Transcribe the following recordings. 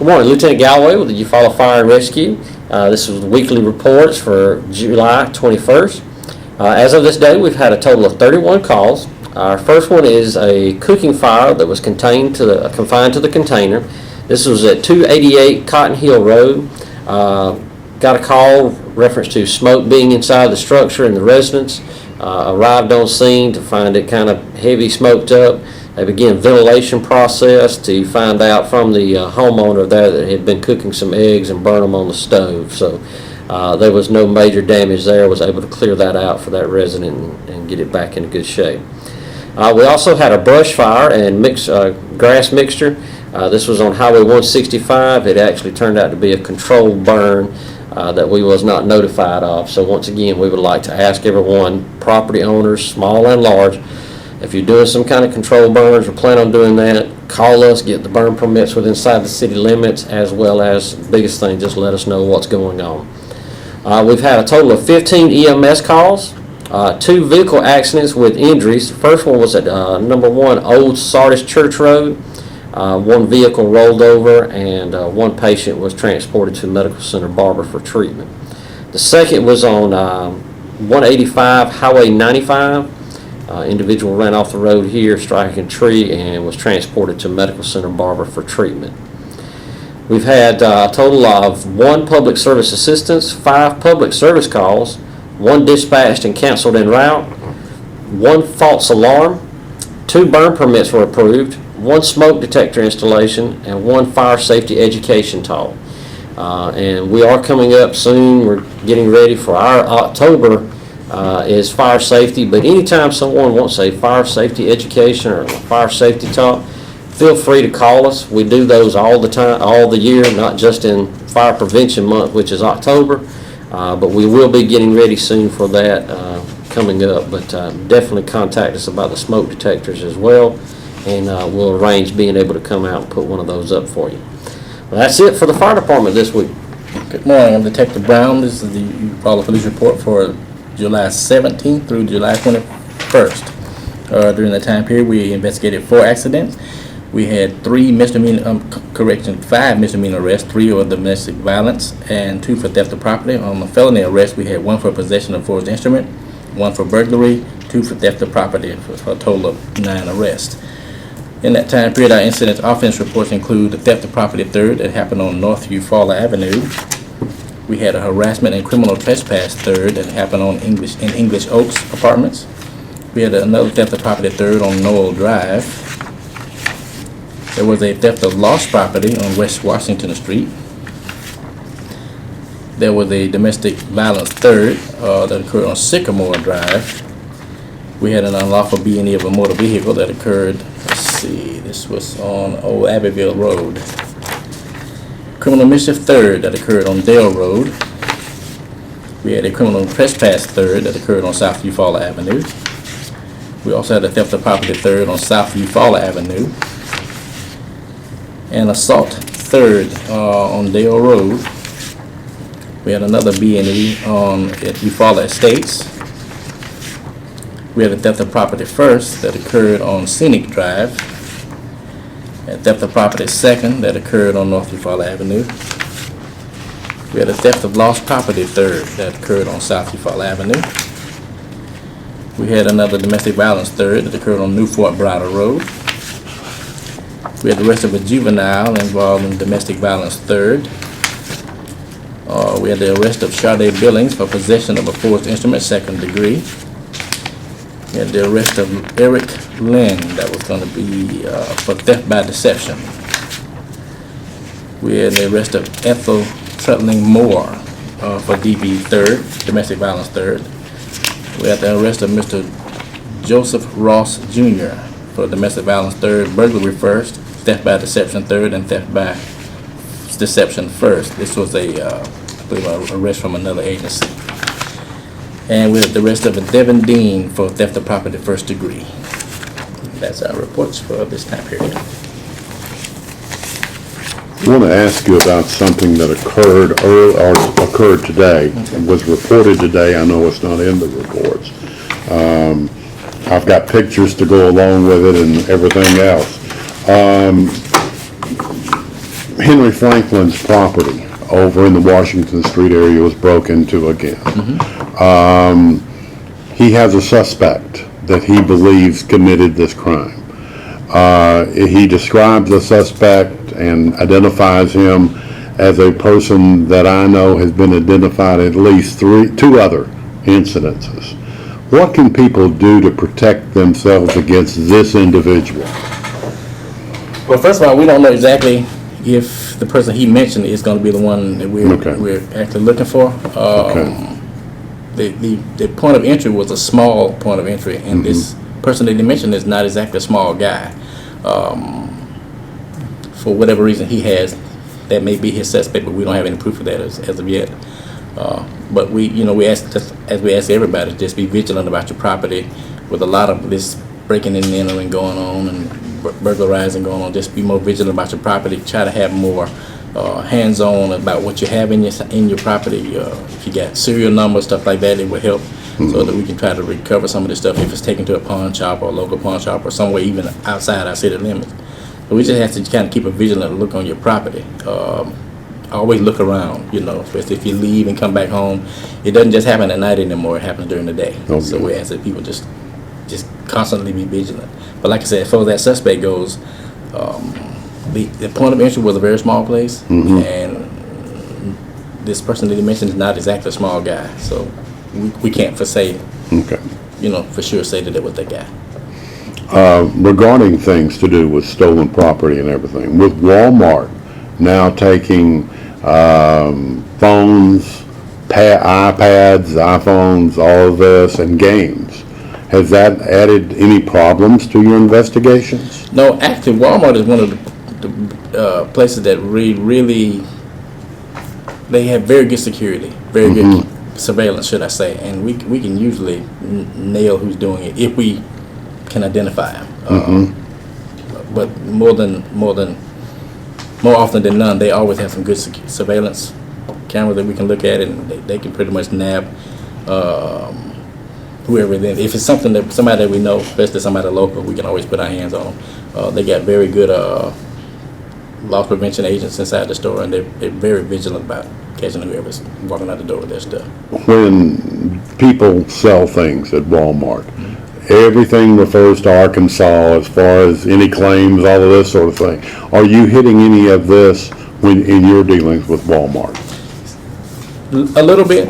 Good morning, Lieutenant Galloway with the Eufaula Fire and Rescue. This is the weekly reports for July 21st. As of this day, we've had a total of 31 calls. Our first one is a cooking fire that was confined to the container. This was at 288 Cotton Hill Road. Got a call reference to smoke being inside the structure and the residents. Arrived on scene to find it kind of heavy smoked up. They began ventilation process to find out from the homeowner there that had been cooking some eggs and burned them on the stove. So there was no major damage there. Was able to clear that out for that resident and get it back in good shape. We also had a brush fire and grass mixture. This was on Highway 165. It actually turned out to be a controlled burn that we was not notified of. So once again, we would like to ask everyone, property owners, small and large, if you're doing some kind of controlled burns or plan on doing that, call us, get the burn permits within inside the city limits, as well as, biggest thing, just let us know what's going on. We've had a total of 15 EMS calls, 2 vehicle accidents with injuries. The first one was at number 1 Old Sardis Church Road. 1 vehicle rolled over and 1 patient was transported to Medical Center Barber for treatment. The second was on 185 Highway 95. Individual ran off the road here, striking a tree, and was transported to Medical Center Barber for treatment. We've had a total of 1 public service assistance, 5 public service calls, 1 dispatched and canceled en route, 1 false alarm, 2 burn permits were approved, 1 smoke detector installation, and 1 fire safety education talk. And we are coming up soon. We're getting ready for our October is fire safety, but anytime someone wants a fire safety education or a fire safety talk, feel free to call us. We do those all the time, all the year, not just in Fire Prevention Month, which is October, but we will be getting ready soon for that coming up. But definitely contact us about the smoke detectors as well, and we'll arrange being able to come out and put one of those up for you. Well, that's it for the fire department this week. Good morning, I'm Detective Brown. This is the Eufaula Police Report for July 17th through July 21st. During that time period, we investigated 4 accidents. We had 5 misdemeanor arrests, 3 for domestic violence, and 2 for theft of property. On the felony arrest, we had 1 for possession of forced instrument, 1 for burglary, 2 for theft of property, for a total of 9 arrests. In that time period, our incident offense reports include the theft of property third that happened on North Eufaula Avenue. We had a harassment and criminal trespass third that happened on English Oaks Apartments. We had another theft of property third on Noel Drive. There was a theft of lost property on West Washington Street. There was a domestic violence third that occurred on Sycamore Drive. We had an unlawful B&E of a motor vehicle that occurred, this was on Old Abbeville Road. Criminal mischief third that occurred on Dale Road. We had a criminal trespass third that occurred on South Eufaula Avenue. We also had a theft of property third on South Eufaula Avenue. And assault third on Dale Road. We had another B&E at Eufaula Estates. We had a theft of property first that occurred on Scenic Drive. A theft of property second that occurred on North Eufaula Avenue. We had a theft of lost property third that occurred on South Eufaula Avenue. We had another domestic violence third that occurred on Newfort Bridle Road. We had the arrest of a juvenile involved in domestic violence third. We had the arrest of Sade Billings for possession of a forced instrument, 2nd degree. We had the arrest of Eric Lynn, that was going to be for theft by deception. We had the arrest of Ethel Trutling Moore for DV third, domestic violence third. We had the arrest of Mr. Joseph Ross Jr. for domestic violence third, burglary first, theft by deception third, and theft by deception first. This was a arrest from another agency. And we have the arrest of Devin Dean for theft of property 1st degree. That's our reports for this time period. I want to ask you about something that occurred today and was reported today. I know it's not in the reports. I've got pictures to go along with it and everything else. Henry Franklin's property over in the Washington Street area was broken into again. He has a suspect that he believes committed this crime. He describes the suspect and identifies him as a person that I know has been identified at least two other incidences. What can people do to protect themselves against this individual? Well, first of all, we don't know exactly if the person he mentioned is going to be the one that Okay. we're actually looking for. The point of entry was a small point of entry, and this person that he mentioned is not exactly a small guy. For whatever reason he has, that may be his suspect, but we don't have any proof of that as of yet. But we ask, just as we ask everybody, just be vigilant about your property. With a lot of this breaking and entering going on and burglarizing going on, just be more vigilant about your property. Try to have more hands-on about what you have in your property. If you got serial numbers, stuff like that, it will help so that we can try to recover some of this stuff if it's taken to a pawn shop or a local pawn shop or somewhere even outside our city limits. But we just have to kind of keep a vigilant look on your property. Always look around, especially if you leave and come back home. It doesn't just happen at night anymore, it happens during the day. Okay. So we ask that people just constantly be vigilant. But like I said, as far as that suspect goes, the point of entry was a very small place, and this person that he mentioned is not exactly a small guy. So we can't for sure say that it was that guy. Regarding things to do with stolen property and everything, with Walmart now taking phones, iPads, iPhones, all of this, and games, has that added any problems to your investigations? No, actually, Walmart is one of the places that really they have very good security, very good surveillance, should I say, and we can usually nail who's doing it if we can identify them. But more often than none, they always have some good surveillance cameras that we can look at, and they can pretty much nab whoever it is. If it's somebody that we know, especially somebody local, we can always put our hands on them. They got very good loss prevention agents inside the store, and they're very vigilant about catching whoever's walking out the door with their stuff. When people sell things at Walmart, everything refers to Arkansas as far as any claims, all of this sort of thing. Are you hitting any of this in your dealings with Walmart? A little bit,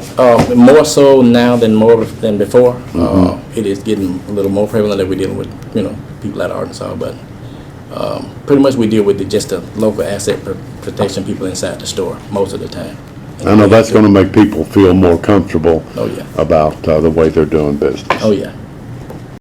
more so now than before. It is getting a little more prevalent that we're dealing with, people out of Arkansas, but pretty much we deal with just the local asset protection people inside the store most of the time. I know that's going to make people feel more comfortable Oh, yeah. about the way they're doing business. Oh, yeah.